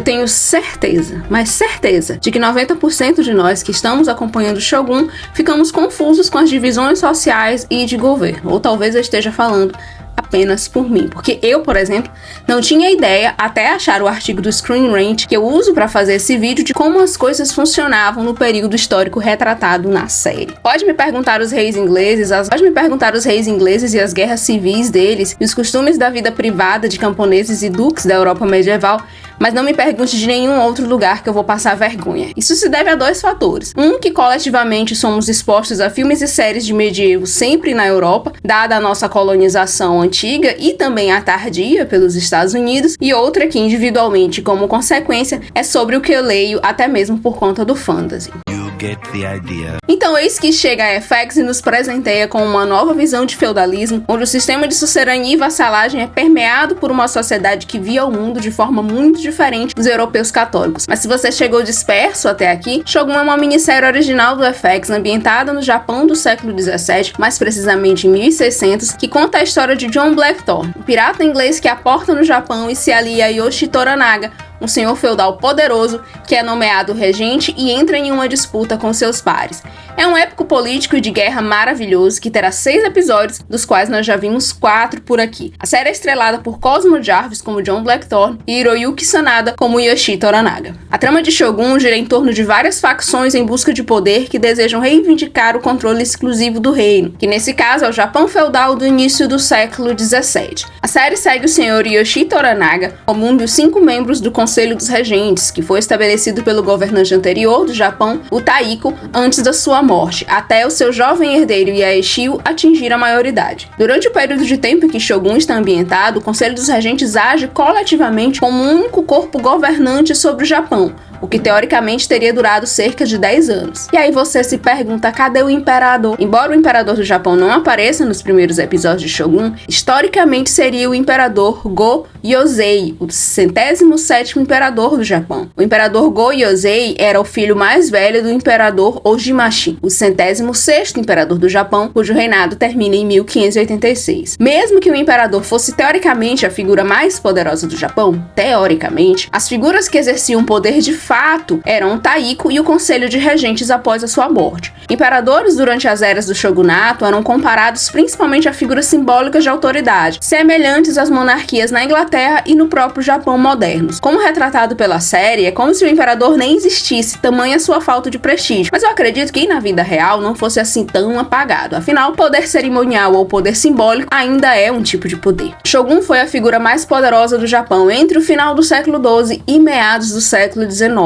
tenho certeza, mas certeza, de que 90% de nós que estamos acompanhando o Shogun ficamos confusos com as divisões sociais e de governo, ou talvez eu esteja falando apenas por mim, porque eu, por exemplo, não tinha ideia até achar o artigo do Screen Rant que eu uso para fazer esse vídeo de como as coisas funcionavam no período histórico retratado na série. Pode me perguntar os reis ingleses e as guerras civis deles e os costumes da vida privada de camponeses e duques da Europa medieval, mas não me pergunte de nenhum outro lugar que eu vou passar vergonha. Isso se deve a dois fatores. Um, que coletivamente somos expostos a filmes e séries de medievo sempre na Europa, dada a nossa colonização antiga e também a tardia pelos Estados Unidos, e outra que individualmente, como consequência, é sobre o que eu leio até mesmo por conta do fantasy. Então eis que chega a FX e nos presenteia com uma nova visão de feudalismo, onde o sistema de sucerania e vassalagem é permeado por uma sociedade que via o mundo de forma muito diferente dos europeus católicos. Mas se você chegou disperso até aqui, Shogun é uma minissérie original do FX ambientada no Japão do século XVII, mais precisamente em 1600, que conta a história de John Blackthorne, um pirata inglês que aporta no Japão e se alia a Yoshi Toranaga, um senhor feudal poderoso que é nomeado regente e entra em uma disputa com seus pares. É um épico político e de guerra maravilhoso que terá 6 episódios, dos quais nós já vimos 4 por aqui. A série é estrelada por Cosmo Jarvis como John Blackthorne e Hiroyuki Sanada como Yoshi Toranaga. A trama de Shogun gira em torno de várias facções em busca de poder que desejam reivindicar o controle exclusivo do reino, que nesse caso é o Japão feudal do início do século XVII. A série segue o senhor Yoshi Toranaga como um dos 5 membros do Conselho dos Regentes, que foi estabelecido pelo governante anterior do Japão, o Taiko, antes da sua morte, até o seu jovem herdeiro Yaeshio atingir a maioridade. Durante o período de tempo em que Shogun está ambientado, o Conselho dos Regentes age coletivamente como um único corpo governante sobre o Japão, o que teoricamente teria durado cerca de 10 anos. E aí você se pergunta, cadê o imperador? Embora o imperador do Japão não apareça nos primeiros episódios de Shogun, historicamente seria o imperador Go-Yozei, o 107º imperador do Japão. O imperador Go-Yozei era o filho mais velho do imperador Ojimashi, o 106º imperador do Japão, cujo reinado termina em 1586. Mesmo que o imperador fosse teoricamente a figura mais poderosa do Japão, teoricamente, as figuras que exerciam poder de fato eram o Taiko e o Conselho de Regentes após a sua morte. Imperadores durante as eras do shogunato eram comparados principalmente a figuras simbólicas de autoridade, semelhantes às monarquias na Inglaterra e no próprio Japão modernos. Como retratado pela série, é como se o imperador nem existisse, tamanha sua falta de prestígio. Mas eu acredito que na vida real não fosse assim tão apagado. Afinal, poder cerimonial ou poder simbólico ainda é um tipo de poder. Shogun foi a figura mais poderosa do Japão entre o final do século XII e meados do século XIX.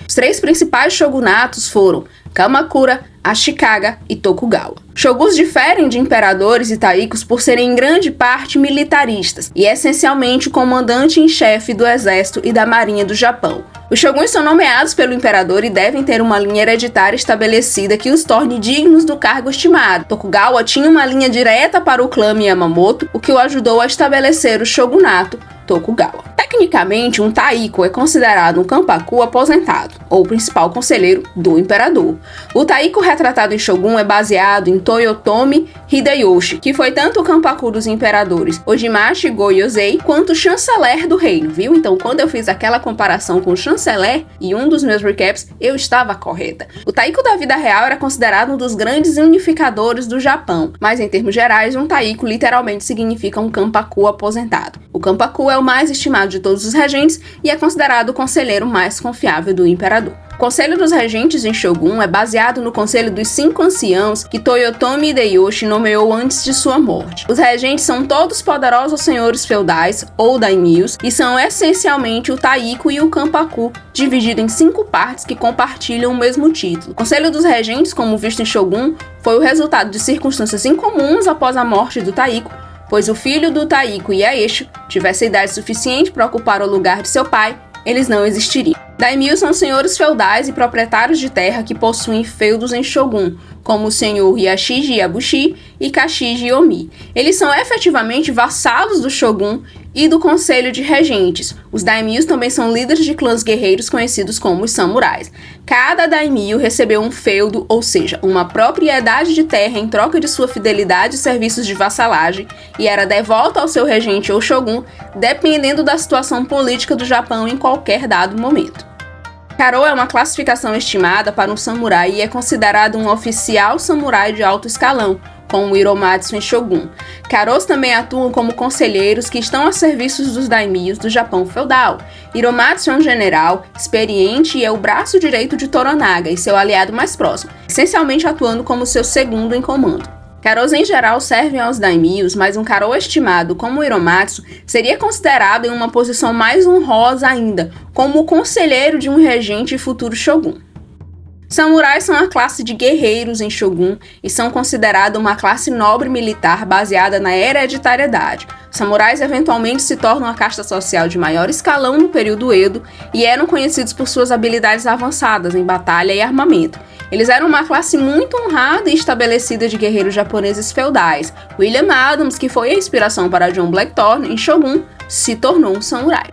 Os 3 principais shogunatos foram Kamakura, Ashikaga e Tokugawa. Shoguns diferem de imperadores e taikos por serem em grande parte militaristas e essencialmente o comandante em chefe do exército e da marinha do Japão. Os shoguns são nomeados pelo imperador e devem ter uma linha hereditária estabelecida que os torne dignos do cargo estimado. Tokugawa tinha uma linha direta para o clã Yamamoto, o que o ajudou a estabelecer o shogunato Tokugawa. Tecnicamente, um taiko é considerado um kanpaku aposentado, ou principal conselheiro do imperador. O taiko retratado em Shogun é baseado em Toyotomi Hideyoshi, que foi tanto o kanpaku dos imperadores Ojimashi Go-Yozei quanto o chanceler do reino, viu? Então, quando eu fiz aquela comparação com o chanceler em um dos meus recaps, eu estava correta. O taiko da vida real era considerado um dos grandes unificadores do Japão, mas em termos gerais, um taiko literalmente significa um kanpaku aposentado. O kanpaku é o mais estimado de todos os regentes e é considerado o conselheiro mais confiável do imperador. O Conselho dos Regentes em Shogun é baseado no Conselho dos 5 Anciãos que Toyotomi Hideyoshi nomeou antes de sua morte. Os regentes são todos poderosos senhores feudais, ou daimyos, e são essencialmente o taiko e o kanpaku, dividido em 5 partes que compartilham o mesmo título. O Conselho dos Regentes, como visto em Shogun, foi o resultado de circunstâncias incomuns após a morte do taiko, pois o filho do taiko, Yaeshio, tivesse idade suficiente para ocupar o lugar de seu pai, eles não existiriam. Daimyos são senhores feudais e proprietários de terra que possuem feudos em Shogun, como o senhor Yashiji Yabushi e Kashiji Omi. Eles são efetivamente vassalos do Shogun e do Conselho de Regentes. Os daimyos também são líderes de clãs guerreiros conhecidos como os samurais. Cada daimyo recebeu um feudo, ou seja, uma propriedade de terra em troca de sua fidelidade e serviços de vassalagem, e era devolta ao seu regente ou shogun, dependendo da situação política do Japão em qualquer dado momento. Karo é uma classificação estimada para um samurai e é considerado um oficial samurai de alto escalão, como o Hiromatsu em Shogun. Karos também atuam como conselheiros que estão a serviços dos daimyos do Japão feudal. Hiromatsu é um general experiente e é o braço direito de Toranaga e seu aliado mais próximo, essencialmente atuando como seu segundo em comando. Karos em geral servem aos daimyos, mas um Karo estimado como o Hiromatsu seria considerado em uma posição mais honrosa ainda, como o conselheiro de um regente e futuro shogun. Samurais são a classe de guerreiros em Shogun e são considerados uma classe nobre militar baseada na hereditariedade. Samurais eventualmente se tornam a casta social de maior escalão no período Edo e eram conhecidos por suas habilidades avançadas em batalha e armamento. Eles eram uma classe muito honrada e estabelecida de guerreiros japoneses feudais. William Adams, que foi a inspiração para John Blackthorne em Shogun, se tornou um samurai.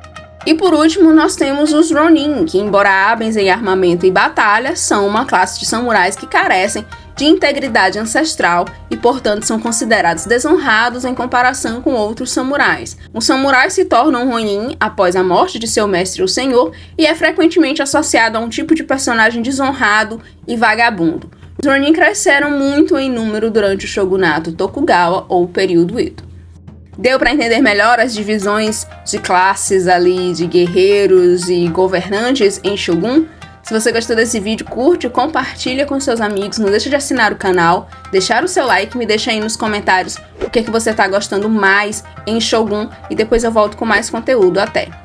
E por último, nós temos os Ronin, que embora hábeis em armamento e batalha, são uma classe de samurais que carecem de integridade ancestral e, portanto, são considerados desonrados em comparação com outros samurais. Os samurais se tornam Ronin após a morte de seu mestre ou senhor e é frequentemente associado a um tipo de personagem desonrado e vagabundo. Os Ronin cresceram muito em número durante o shogunato Tokugawa ou período Edo. Deu para entender melhor as divisões de classes ali, de guerreiros e governantes em Shogun? Se você gostou desse vídeo, curte, compartilha com seus amigos, não deixa de assinar o canal, deixar o seu like, me deixa aí nos comentários o que você está gostando mais em Shogun e depois eu volto com mais conteúdo. Até!